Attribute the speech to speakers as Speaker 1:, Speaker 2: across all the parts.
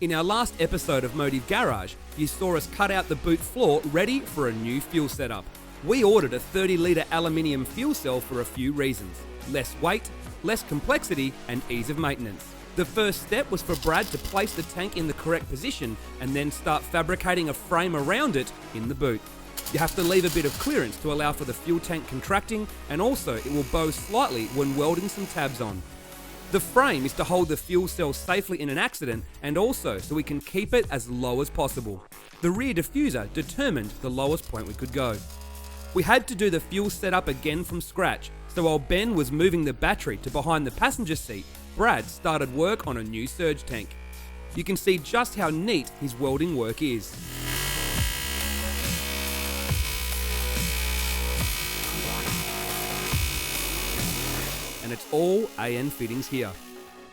Speaker 1: In our last episode of Motive Garage, you saw us cut out the boot floor ready for a new fuel setup. We ordered a 30-litre aluminium fuel cell for a few reasons: less weight, less complexity, and ease of maintenance. The first step was for Brad to place the tank in the correct position and then start fabricating a frame around it in the boot. You have to leave a bit of clearance to allow for the fuel tank contracting, and also it will bow slightly when welding some tabs on. The frame is to hold the fuel cell safely in an accident, and also so we can keep it as low as possible. The rear diffuser determined the lowest point we could go. We had to do the fuel setup again from scratch, so while Ben was moving the battery to behind the passenger seat, Brad started work on a new surge tank. You can see just how neat his welding work is. And it's all AN fittings here.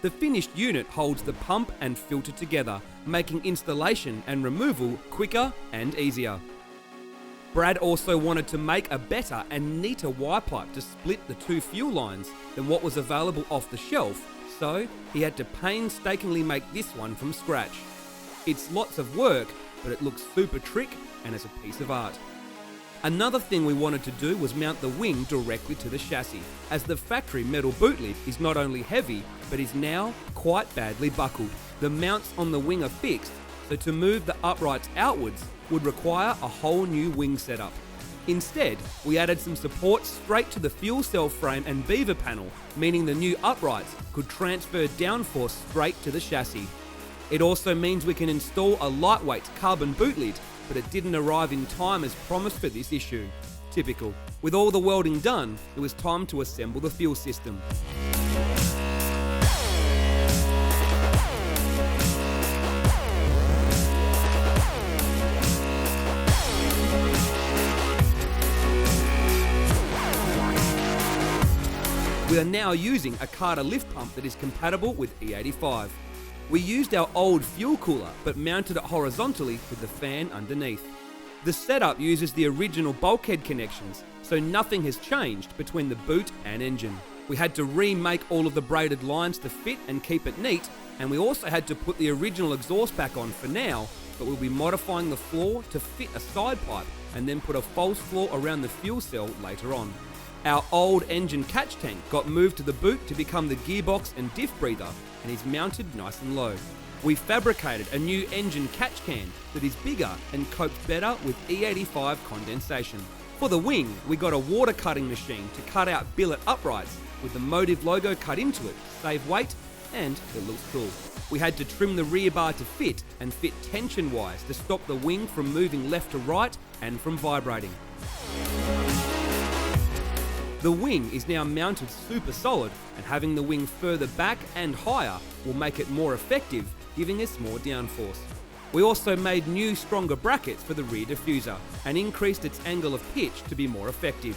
Speaker 1: The finished unit holds the pump and filter together, making installation and removal quicker and easier. Brad also wanted to make a better and neater Y pipe to split the two fuel lines than what was available off the shelf, so he had to painstakingly make this one from scratch. It's lots of work, but it looks super trick and is a piece of art. Another thing we wanted to do was mount the wing directly to the chassis, as the factory metal boot lid is not only heavy, but is now quite badly buckled. The mounts on the wing are fixed, so to move the uprights outwards would require a whole new wing setup. Instead, we added some support straight to the fuel cell frame and beaver panel, meaning the new uprights could transfer downforce straight to the chassis. It also means we can install a lightweight carbon boot lid, but it didn't arrive in time as promised for this issue. Typical. With all the welding done, it was time to assemble the fuel system. We are now using a Carter lift pump that is compatible with E85. We used our old fuel cooler, but mounted it horizontally with the fan underneath. The setup uses the original bulkhead connections, so nothing has changed between the boot and engine. We had to remake all of the braided lines to fit and keep it neat, and we also had to put the original exhaust back on for now, but we'll be modifying the floor to fit a side pipe and then put a false floor around the fuel cell later on. Our old engine catch tank got moved to the boot to become the gearbox and diff breather, and is mounted nice and low. We fabricated a new engine catch can that is bigger and copes better with E85 condensation. For the wing, we got a water cutting machine to cut out billet uprights with the Motive logo cut into it to save weight, and it looks cool. We had to trim the rear bar to fit and fit tension wires to stop the wing from moving left to right and from vibrating. The wing is now mounted super solid, and having the wing further back and higher will make it more effective, giving us more downforce. We also made new, stronger brackets for the rear diffuser and increased its angle of pitch to be more effective.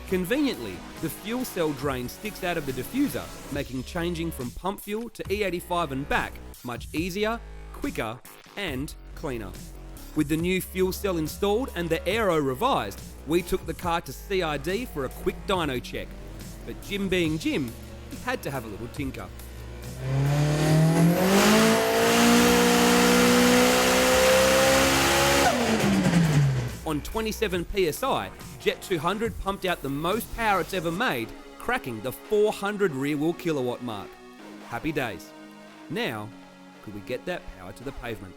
Speaker 1: Conveniently, the fuel cell drain sticks out of the diffuser, making changing from pump fuel to E85 and back much easier, quicker, and cleaner. With the new fuel cell installed and the aero revised, we took the car to CID for a quick dyno check. But Jim being Jim, he had to have a little tinker. On 27 psi, JET200 pumped out the most power it's ever made, cracking the 400 rear wheel kilowatt mark. Happy days. Now, could we get that power to the pavement?